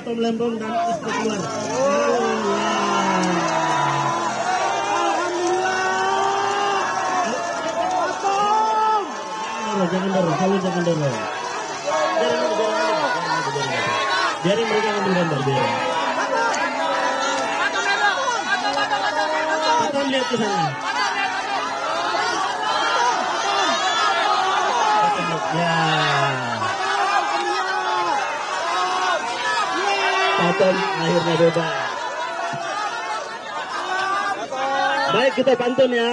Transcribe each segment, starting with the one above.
Atom Lembong dan Istiqlal. Jangan dorong, kalian jangan dorong. Biarin mereka ambil gambar, biarin. Atom lihat ke sana. Ya. Atom akhirnya bebas. Baik, kita pantun ya.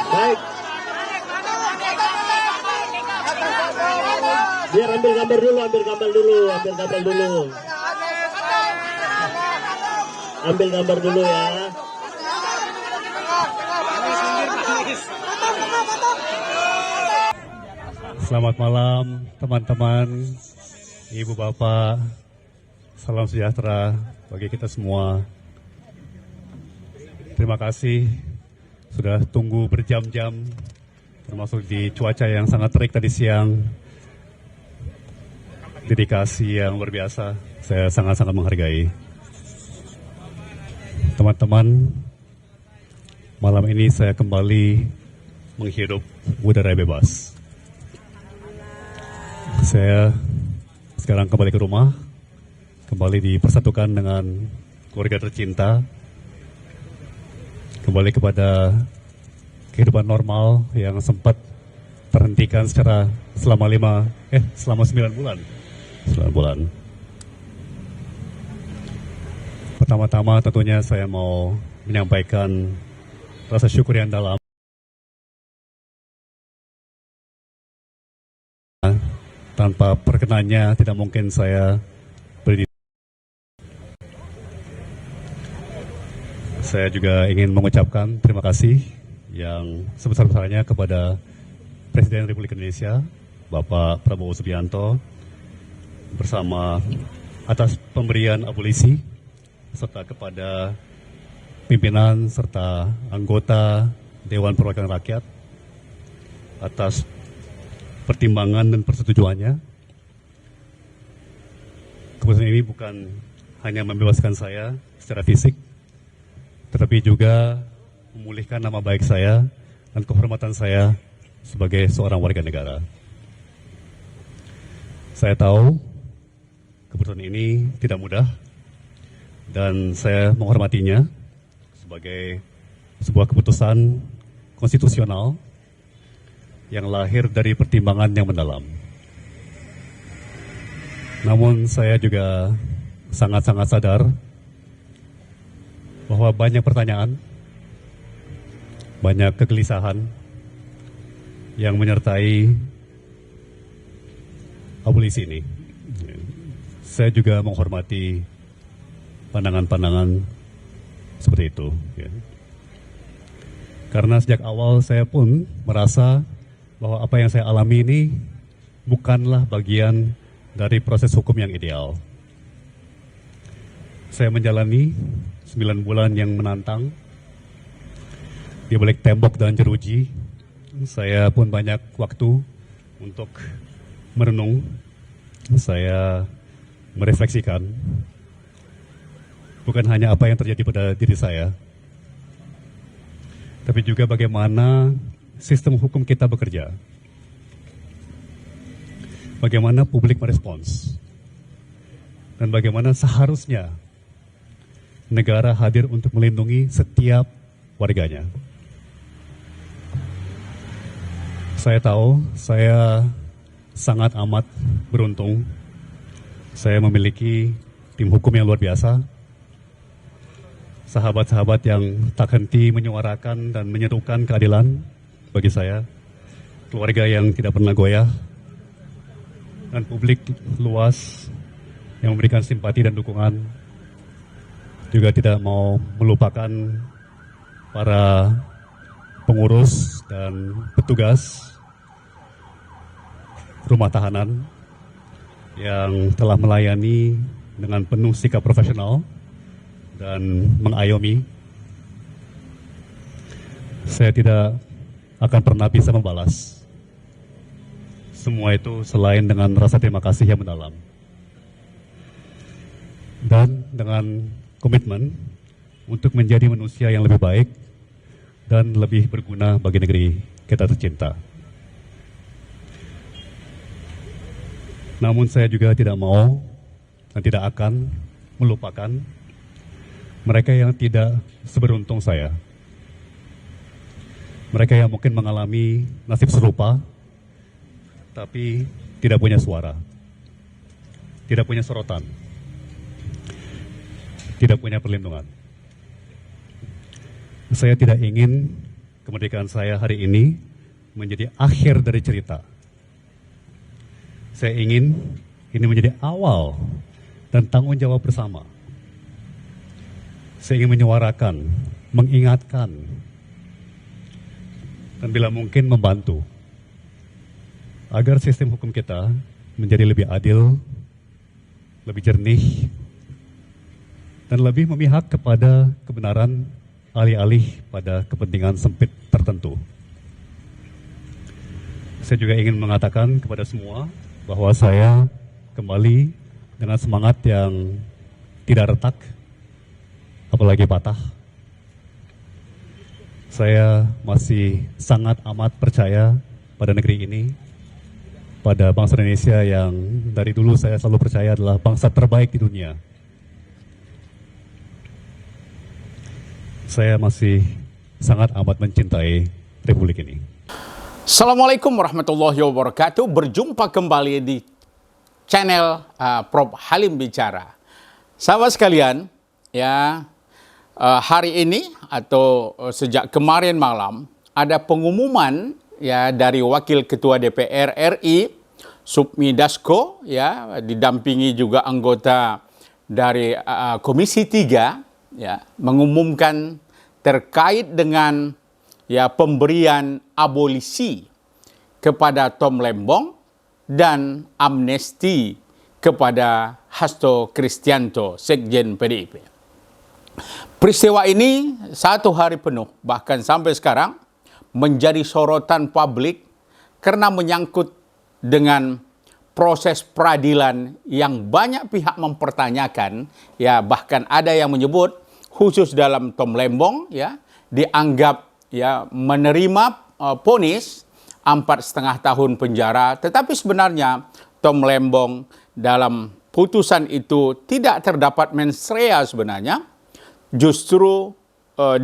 Baik. Biar ambil gambar dulu. Ambil gambar dulu ya. Selamat malam teman-teman, ibu bapak, salam sejahtera bagi kita semua. Terima kasih sudah tunggu berjam-jam, termasuk di cuaca yang sangat terik tadi siang. Dedikasi yang luar biasa, saya sangat-sangat menghargai. Teman-teman, malam ini saya kembali menghirup udara bebas. Saya sekarang kembali ke rumah, kembali dipersatukan dengan keluarga tercinta, kembali kepada kehidupan normal yang sempat terhentikan selama 9 bulan. 9 bulan. Pertama-tama tentunya saya mau menyampaikan rasa syukur yang dalam tanpa perkenannya tidak mungkin saya berdiri. Saya juga ingin mengucapkan terima kasih yang sebesar-besarnya kepada Presiden Republik Indonesia, Bapak Prabowo Subianto, bersama atas pemberian abolisi, serta kepada pimpinan serta anggota Dewan Perwakilan Rakyat atas pertimbangan dan persetujuannya. Keputusan ini bukan hanya membebaskan saya secara fisik, tetapi juga memulihkan nama baik saya dan kehormatan saya sebagai seorang warga negara. Saya tahu keputusan ini tidak mudah dan saya menghormatinya sebagai sebuah keputusan konstitusional yang lahir dari pertimbangan yang mendalam. Namun saya juga sangat-sangat sadar bahwa banyak pertanyaan, banyak kegelisahan yang menyertai abolisi ini. Saya juga menghormati pandangan-pandangan seperti itu. Karena sejak awal saya pun merasa bahwa apa yang saya alami ini bukanlah bagian dari proses hukum yang ideal. Saya menjalani 9 bulan yang menantang di balik tembok dan jeruji. Saya pun banyak waktu untuk merenung. Saya merefleksikan bukan hanya apa yang terjadi pada diri saya, tapi juga bagaimana sistem hukum kita bekerja. Bagaimana publik merespons. Dan bagaimana seharusnya negara hadir untuk melindungi setiap warganya. Saya tahu saya sangat amat beruntung. Saya memiliki tim hukum yang luar biasa. Sahabat-sahabat yang tak henti menyuarakan dan menyerukan keadilan bagi saya, keluarga yang tidak pernah goyah, dan publik luas yang memberikan simpati dan dukungan. Juga tidak mau melupakan para pengurus dan petugas rumah tahanan yang telah melayani dengan penuh sikap profesional dan mengayomi. Saya tidak akan pernah bisa membalas. Semua itu selain dengan rasa terima kasih yang mendalam. Dan dengan komitmen untuk menjadi manusia yang lebih baik dan lebih berguna bagi negeri kita tercinta. Namun saya juga tidak mau dan tidak akan melupakan mereka yang tidak seberuntung saya. Mereka yang mungkin mengalami nasib serupa, tapi tidak punya suara, tidak punya sorotan, tidak punya perlindungan. Saya tidak ingin kemerdekaan saya hari ini menjadi akhir dari cerita. Saya ingin ini menjadi awal dan tanggung jawab bersama. Saya ingin menyuarakan, mengingatkan, dan bila mungkin membantu agar sistem hukum kita menjadi lebih adil, lebih jernih, dan lebih memihak kepada kebenaran alih-alih pada kepentingan sempit tertentu. Saya juga ingin mengatakan kepada semua bahwa saya kembali dengan semangat yang tidak retak, apalagi patah. Saya masih sangat amat percaya pada negeri ini, pada bangsa Indonesia yang dari dulu saya selalu percaya adalah bangsa terbaik di dunia. Saya masih sangat amat mencintai Republik ini. Assalamualaikum warahmatullahi wabarakatuh. Berjumpa kembali di channel Prof Halim Bicara. Sahabat sekalian, ya, hari ini atau sejak kemarin malam ada pengumuman ya dari Wakil Ketua DPR RI Sufmi Dasko, ya, didampingi juga anggota dari Komisi 3, ya, mengumumkan terkait dengan ya pemberian abolisi kepada Tom Lembong dan amnesti kepada Hasto Kristianto, Sekjen PDIP. Peristiwa ini 1 hari penuh, bahkan sampai sekarang menjadi sorotan publik karena menyangkut dengan proses peradilan yang banyak pihak mempertanyakan, ya, bahkan ada yang menyebut khusus dalam Tom Lembong, ya, dianggap ya menerima vonis 4,5 tahun penjara, tetapi sebenarnya Tom Lembong dalam putusan itu tidak terdapat mens rea sebenarnya. Justru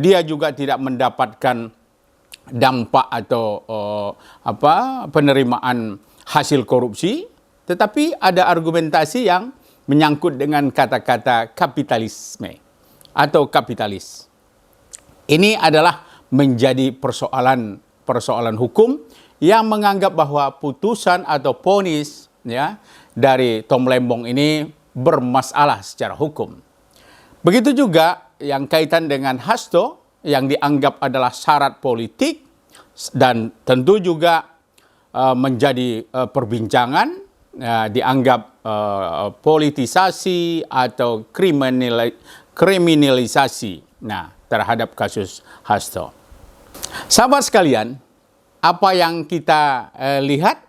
dia juga tidak mendapatkan dampak atau penerimaan hasil korupsi, tetapi ada argumentasi yang menyangkut dengan kata-kata kapitalisme atau kapitalis. Ini adalah menjadi persoalan hukum yang menganggap bahwa putusan atau vonis ya dari Tom Lembong ini bermasalah secara hukum. Begitu juga yang kaitan dengan Hasto yang dianggap adalah syarat politik dan tentu juga menjadi perbincangan, dianggap politisasi atau kriminalisasi terhadap kasus Hasto. Sahabat sekalian, apa yang kita lihat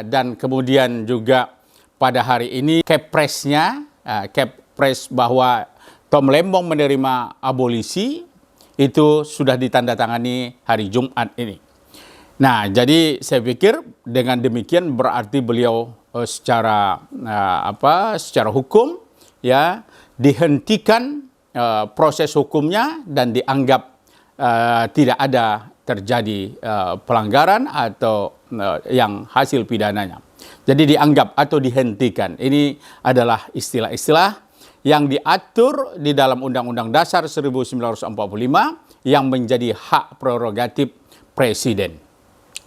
dan kemudian juga pada hari ini Keppresnya, Kepres bahwa Tom Lembong menerima abolisi itu sudah ditandatangani hari Jumat ini. Nah, jadi saya pikir dengan demikian berarti beliau secara hukum ya dihentikan proses hukumnya dan dianggap tidak ada terjadi pelanggaran atau yang hasil pidananya. Jadi dianggap atau dihentikan. Ini adalah istilah-istilah yang diatur di dalam Undang-Undang Dasar 1945 yang menjadi hak prerogatif Presiden.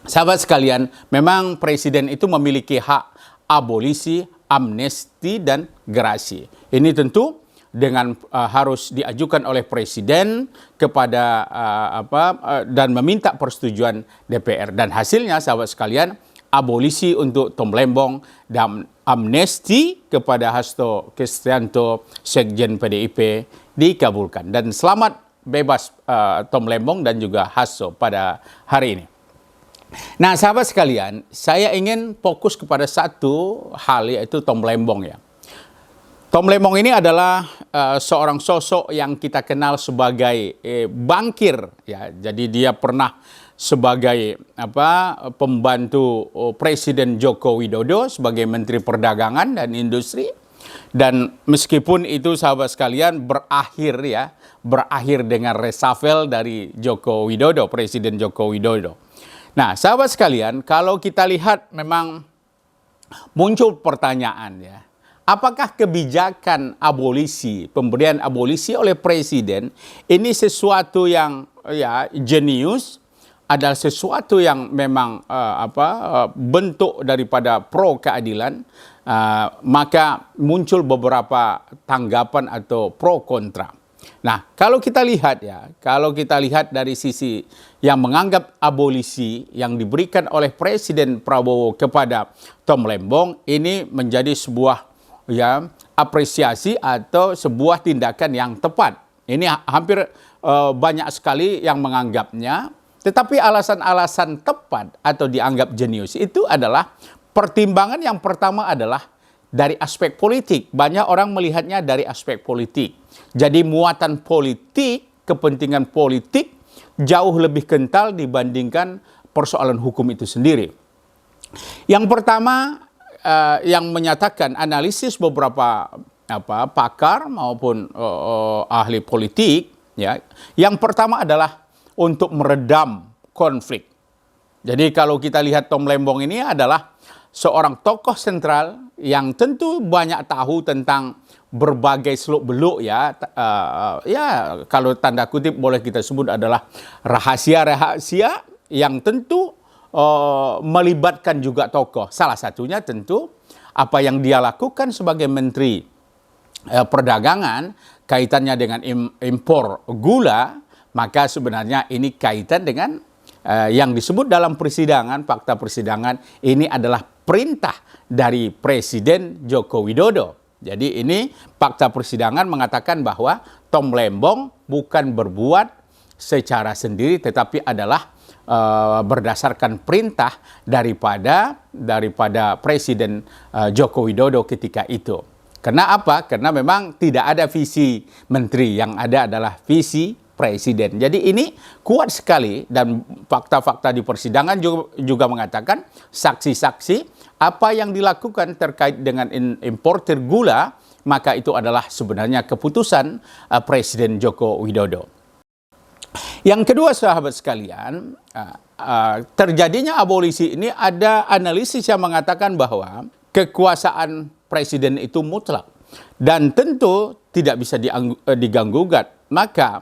Sahabat sekalian, memang Presiden itu memiliki hak abolisi, amnesti, dan gerasi. Ini tentu dengan harus diajukan oleh Presiden kepada dan meminta persetujuan DPR. Dan hasilnya, sahabat sekalian, abolisi untuk Tom Lembong dan amnesti kepada Hasto Kristianto, Sekjen PDIP, dikabulkan. Dan selamat bebas Tom Lembong dan juga Hasto pada hari ini. Nah, sahabat sekalian, saya ingin fokus kepada satu hal, yaitu Tom Lembong ya. Tom Lembong ini adalah seorang sosok yang kita kenal sebagai bankir ya. Jadi dia pernah sebagai pembantu Presiden Joko Widodo sebagai Menteri Perdagangan dan Industri. Dan meskipun itu sahabat sekalian berakhir dengan reshuffle dari Joko Widodo, Presiden Joko Widodo. Nah, sahabat sekalian, kalau kita lihat memang muncul pertanyaan ya. Apakah kebijakan abolisi, pemberian abolisi oleh presiden ini sesuatu yang ya jenius, adalah sesuatu yang memang bentuk daripada pro keadilan, maka muncul beberapa tanggapan atau pro kontra. Nah, kalau kita lihat dari sisi yang menganggap abolisi yang diberikan oleh Presiden Prabowo kepada Tom Lembong ini menjadi sebuah apresiasi atau sebuah tindakan yang tepat. Ini hampir banyak sekali yang menganggapnya, tetapi alasan-alasan tepat atau dianggap jenius itu adalah pertimbangan yang pertama adalah dari aspek politik. Banyak orang melihatnya dari aspek politik. Jadi muatan politik, kepentingan politik jauh lebih kental dibandingkan persoalan hukum itu sendiri. Yang pertama, yang menyatakan analisis beberapa pakar maupun ahli politik ya. Yang pertama adalah untuk meredam konflik. Jadi kalau kita lihat Tom Lembong ini adalah seorang tokoh sentral yang tentu banyak tahu tentang berbagai seluk-beluk ya. Kalau tanda kutip boleh kita sebut adalah rahasia-rahasia yang tentu melibatkan juga tokoh. Salah satunya tentu apa yang dia lakukan sebagai Menteri Perdagangan kaitannya dengan impor gula, maka sebenarnya ini kaitan dengan yang disebut dalam persidangan, fakta persidangan ini adalah perintah dari Presiden Joko Widodo. Jadi ini fakta persidangan mengatakan bahwa Tom Lembong bukan berbuat secara sendiri tetapi adalah berdasarkan perintah daripada Presiden Joko Widodo ketika itu. Karena apa? Karena memang tidak ada visi menteri, yang ada adalah visi presiden. Jadi ini kuat sekali, dan fakta-fakta di persidangan juga mengatakan saksi-saksi apa yang dilakukan terkait dengan importer gula, maka itu adalah sebenarnya keputusan Presiden Joko Widodo. Yang kedua sahabat sekalian, terjadinya abolisi ini ada analisis yang mengatakan bahwa kekuasaan presiden itu mutlak dan tentu tidak bisa diganggu-gugat. Maka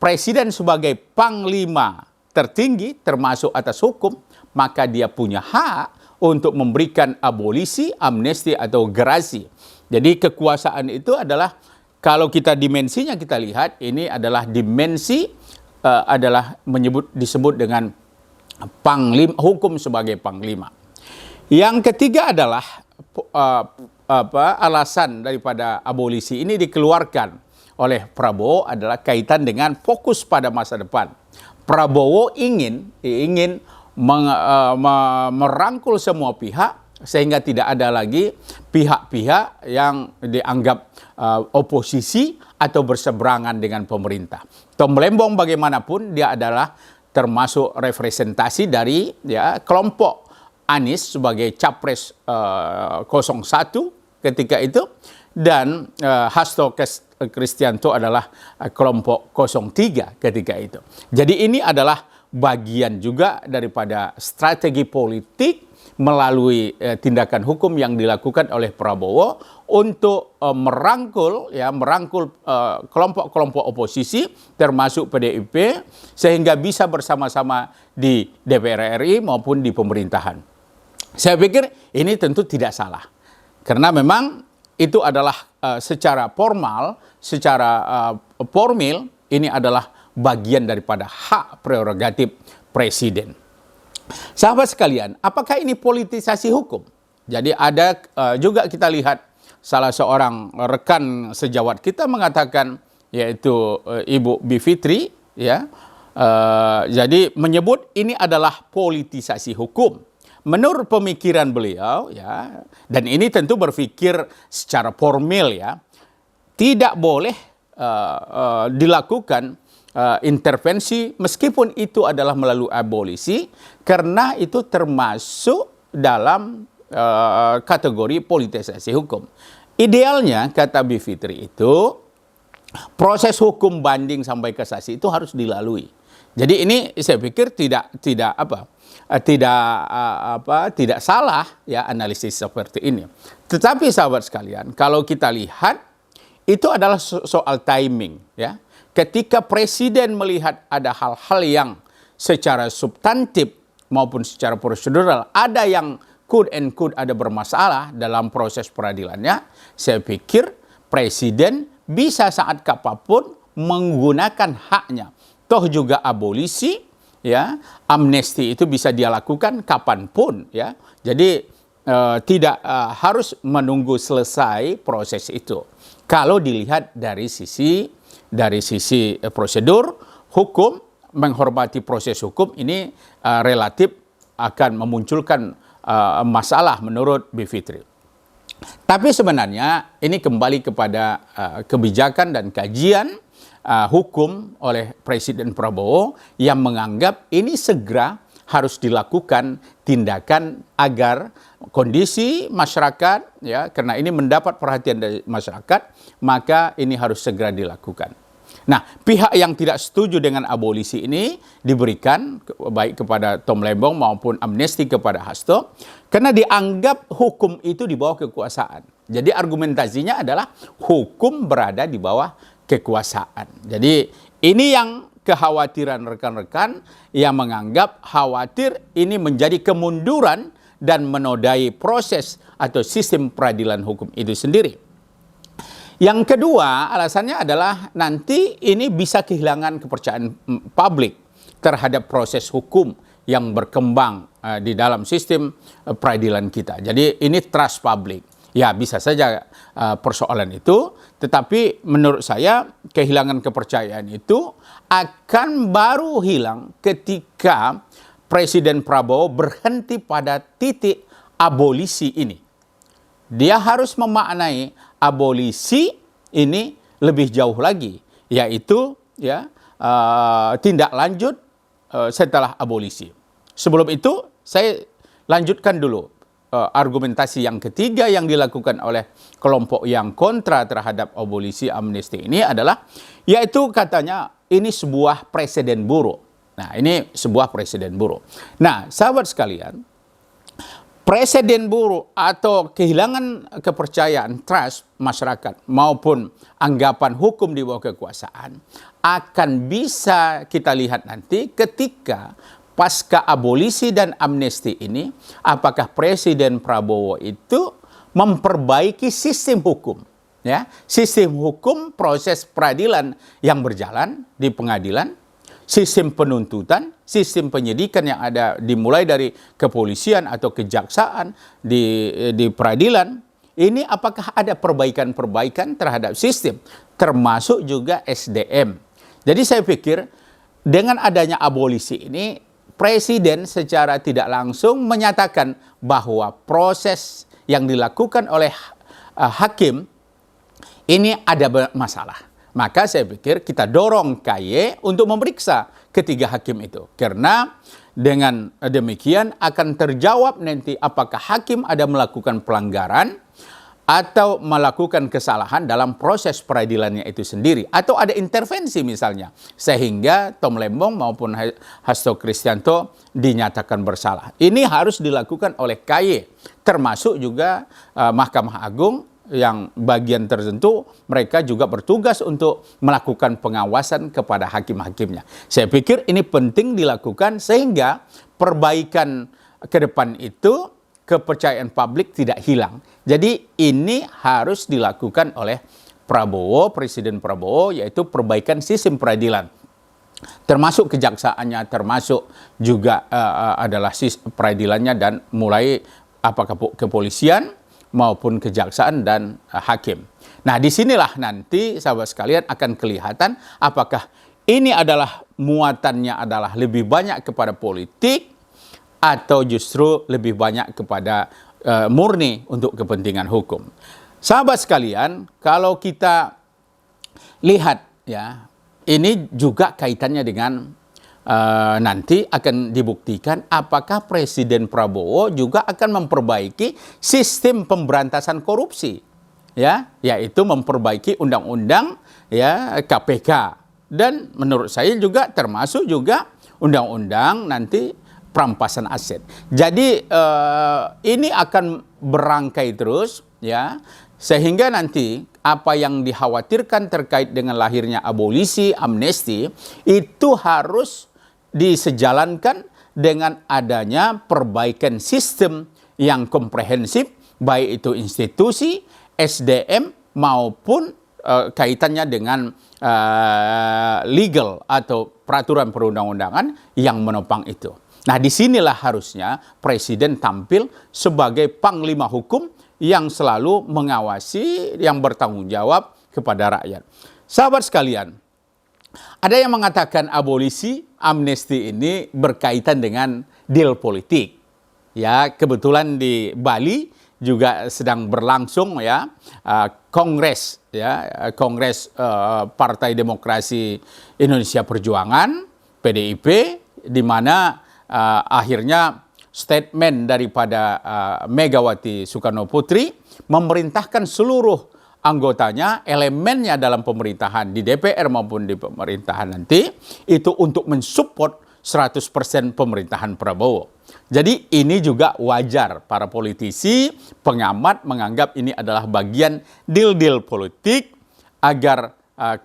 presiden sebagai panglima tertinggi termasuk atas hukum, maka dia punya hak untuk memberikan abolisi, amnesti atau gerasi. Jadi kekuasaan itu adalah, kalau kita dimensinya kita lihat, ini adalah dimensi disebut dengan panglima, hukum sebagai panglima. Yang ketiga adalah alasan daripada abolisi ini dikeluarkan oleh Prabowo adalah kaitan dengan fokus pada masa depan. Prabowo ingin merangkul semua pihak sehingga tidak ada lagi pihak-pihak yang dianggap oposisi atau berseberangan dengan pemerintah. Tom Lembong bagaimanapun dia adalah termasuk representasi dari kelompok Anies sebagai capres 01 ketika itu, dan Hasto Kristianto adalah kelompok 03 ketika itu. Jadi ini adalah bagian juga daripada strategi politik melalui tindakan hukum yang dilakukan oleh Prabowo untuk merangkul kelompok-kelompok oposisi termasuk PDIP sehingga bisa bersama-sama di DPR RI maupun di pemerintahan. Saya pikir ini tentu tidak salah karena memang itu adalah secara formal, secara formil ini adalah bagian daripada hak prerogatif presiden. Sahabat sekalian, apakah ini politisasi hukum? Jadi ada juga kita lihat salah seorang rekan sejawat kita mengatakan, yaitu Ibu Bivitri, ya, Jadi menyebut ini adalah politisasi hukum. Menurut pemikiran beliau, ya, dan ini tentu berpikir secara formal, ya, tidak boleh dilakukan intervensi meskipun itu adalah melalui abolisi, karena itu termasuk dalam kategori politisasi hukum. Idealnya, kata Bivitri, itu proses hukum banding sampai kasasi itu harus dilalui. Jadi ini saya pikir tidak salah, ya, analisis seperti ini. Tetapi sahabat sekalian, kalau kita lihat itu adalah soal timing, ya. Ketika presiden melihat ada hal-hal yang secara substantif maupun secara prosedural ada yang quote and quote ada bermasalah dalam proses peradilannya, saya pikir presiden bisa saat kapanpun menggunakan haknya. Toh juga abolisi, ya, amnesti itu bisa dia lakukan kapanpun, ya. Jadi tidak harus menunggu selesai proses itu. Kalau dilihat dari sisi prosedur hukum, menghormati proses hukum ini relatif akan memunculkan masalah menurut Bivitri. Tapi sebenarnya ini kembali kepada kebijakan dan kajian hukum oleh Presiden Prabowo yang menganggap ini segera harus dilakukan tindakan agar kondisi masyarakat, ya, karena ini mendapat perhatian dari masyarakat, maka ini harus segera dilakukan. Nah, pihak yang tidak setuju dengan abolisi ini diberikan baik kepada Tom Lembong maupun amnesti kepada Hasto karena dianggap hukum itu di bawah kekuasaan. Jadi argumentasinya adalah hukum berada di bawah kekuasaan. Jadi ini yang kekhawatiran rekan-rekan yang menganggap khawatir ini menjadi kemunduran dan menodai proses atau sistem peradilan hukum itu sendiri. Yang kedua, alasannya adalah nanti ini bisa kehilangan kepercayaan publik terhadap proses hukum yang berkembang di dalam sistem peradilan kita. Jadi ini trust publik. Ya, bisa saja persoalan itu, tetapi menurut saya kehilangan kepercayaan itu akan baru hilang ketika Presiden Prabowo berhenti pada titik abolisi ini. Dia harus memaknai abolisi ini lebih jauh lagi, yaitu, ya, tindak lanjut setelah abolisi. Sebelum itu saya lanjutkan dulu argumentasi yang ketiga yang dilakukan oleh kelompok yang kontra terhadap abolisi amnesti ini adalah, yaitu katanya ini sebuah presiden buruk. Nah, ini sebuah presiden buruk. Nah, sahabat sekalian, presiden buruk atau kehilangan kepercayaan trust masyarakat maupun anggapan hukum di bawah kekuasaan akan bisa kita lihat nanti ketika pasca abolisi dan amnesti ini, apakah Presiden Prabowo itu memperbaiki sistem hukum, ya, sistem hukum proses peradilan yang berjalan di pengadilan, sistem penuntutan, sistem penyidikan yang ada dimulai dari kepolisian atau kejaksaan di peradilan, ini apakah ada perbaikan-perbaikan terhadap sistem, termasuk juga SDM. Jadi saya pikir dengan adanya abolisi ini, Presiden secara tidak langsung menyatakan bahwa proses yang dilakukan oleh hakim ini ada masalah. Maka saya pikir kita dorong KY untuk memeriksa ketiga hakim itu. Karena dengan demikian akan terjawab nanti apakah hakim ada melakukan pelanggaran atau melakukan kesalahan dalam proses peradilannya itu sendiri. Atau ada intervensi misalnya. Sehingga Tom Lembong maupun Hasto Kristianto dinyatakan bersalah. Ini harus dilakukan oleh KY. Termasuk juga Mahkamah Agung yang bagian tertentu mereka juga bertugas untuk melakukan pengawasan kepada hakim-hakimnya. Saya pikir ini penting dilakukan sehingga perbaikan ke depan itu kepercayaan publik tidak hilang. Jadi ini harus dilakukan oleh Prabowo, Presiden Prabowo, yaitu perbaikan sistem peradilan. Termasuk kejaksaannya, termasuk juga adalah sistem peradilannya dan mulai apakah kepolisian maupun kejaksaan dan hakim. Nah, disinilah nanti sahabat sekalian akan kelihatan apakah ini adalah muatannya adalah lebih banyak kepada politik atau justru lebih banyak kepada murni untuk kepentingan hukum. Sahabat sekalian, kalau kita lihat ya, ini juga kaitannya dengan nanti akan dibuktikan apakah Presiden Prabowo juga akan memperbaiki sistem pemberantasan korupsi, ya, yaitu memperbaiki undang-undang ya KPK, dan menurut saya juga termasuk juga undang-undang nanti perampasan aset. Jadi ini akan berangkai terus ya, sehingga nanti apa yang dikhawatirkan terkait dengan lahirnya abolisi, amnesti itu harus disejalankan dengan adanya perbaikan sistem yang komprehensif, baik itu institusi, SDM maupun kaitannya dengan legal atau peraturan perundang-undangan yang menopang itu. Nah, disinilah harusnya Presiden tampil sebagai panglima hukum yang selalu mengawasi, yang bertanggung jawab kepada rakyat. Sahabat sekalian, ada yang mengatakan abolisi, amnesti ini berkaitan dengan deal politik. Ya, kebetulan di Bali juga sedang berlangsung ya Kongres Partai Demokrasi Indonesia Perjuangan (PDIP), di mana akhirnya statement daripada Megawati Soekarno Putri memerintahkan seluruh anggotanya, elemennya dalam pemerintahan di DPR maupun di pemerintahan nanti itu untuk mensupport 100% pemerintahan Prabowo. Jadi ini juga wajar para politisi, pengamat menganggap ini adalah bagian deal-deal politik agar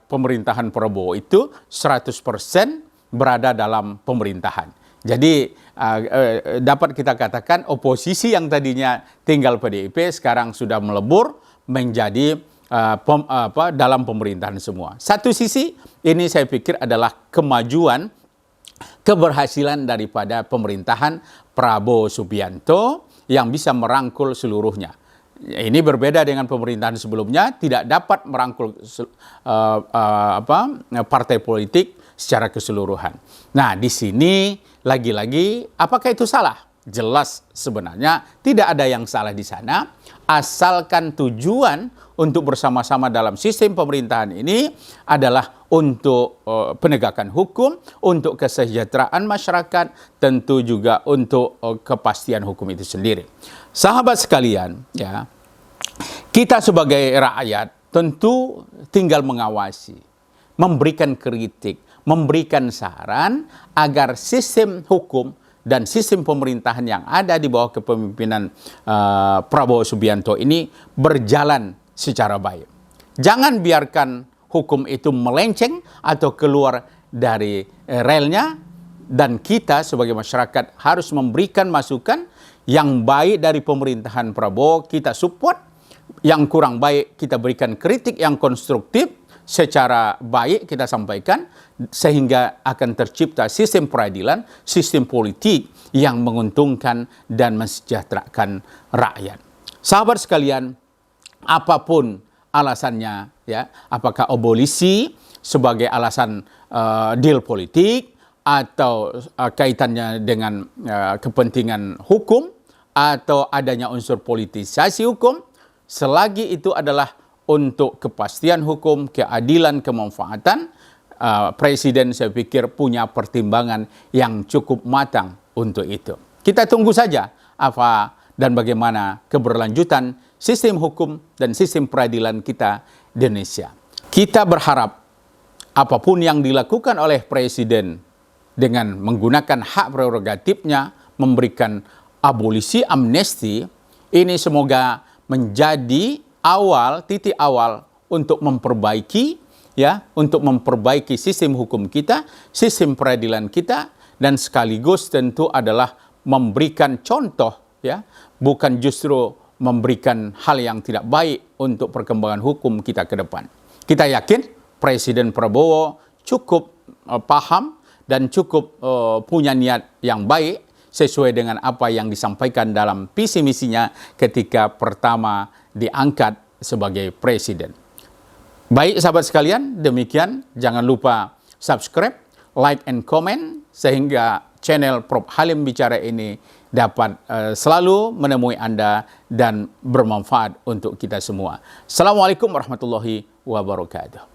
pemerintahan Prabowo itu 100% berada dalam pemerintahan. Jadi dapat kita katakan oposisi yang tadinya tinggal PDIP sekarang sudah melebur menjadi dalam pemerintahan semua. Satu sisi ini saya pikir adalah kemajuan, keberhasilan daripada pemerintahan Prabowo Subianto yang bisa merangkul seluruhnya. Ini berbeda dengan pemerintahan sebelumnya, tidak dapat merangkul partai politik secara keseluruhan. Nah, di sini lagi-lagi apakah itu salah? Jelas sebenarnya tidak ada yang salah di sana, asalkan tujuan untuk bersama-sama dalam sistem pemerintahan ini adalah untuk penegakan hukum, untuk kesejahteraan masyarakat, tentu juga untuk kepastian hukum itu sendiri. Sahabat sekalian, ya, kita sebagai rakyat tentu tinggal mengawasi, memberikan kritik, memberikan saran agar sistem hukum dan sistem pemerintahan yang ada di bawah kepemimpinan Prabowo Subianto ini berjalan secara baik. Jangan biarkan hukum itu melenceng atau keluar dari relnya, dan kita sebagai masyarakat harus memberikan masukan yang baik dari pemerintahan Prabowo, kita support, yang kurang baik kita berikan kritik yang konstruktif, secara baik kita sampaikan, sehingga akan tercipta sistem peradilan, sistem politik yang menguntungkan dan mensejahterakan rakyat. Sahabat sekalian, apapun alasannya, ya, apakah abolisi sebagai alasan deal politik atau kaitannya dengan kepentingan hukum atau adanya unsur politisasi hukum, selagi itu adalah untuk kepastian hukum, keadilan, kemanfaatan, Presiden saya pikir punya pertimbangan yang cukup matang untuk itu. Kita tunggu saja apa dan bagaimana keberlanjutan sistem hukum dan sistem peradilan kita di Indonesia. Kita berharap apapun yang dilakukan oleh Presiden dengan menggunakan hak prerogatifnya memberikan abolisi, amnesti, ini semoga menjadi titik awal untuk memperbaiki, ya, untuk memperbaiki sistem hukum kita, sistem peradilan kita, dan sekaligus tentu adalah memberikan contoh, ya, bukan justru memberikan hal yang tidak baik untuk perkembangan hukum kita ke depan. Kita yakin Presiden Prabowo cukup paham dan cukup punya niat yang baik sesuai dengan apa yang disampaikan dalam visi misinya ketika pertama diangkat sebagai presiden. Baik sahabat sekalian, demikian, jangan lupa subscribe, like and comment, sehingga channel Prof. Halim Bicara ini dapat selalu menemui Anda dan bermanfaat untuk kita semua. Assalamualaikum warahmatullahi wabarakatuh.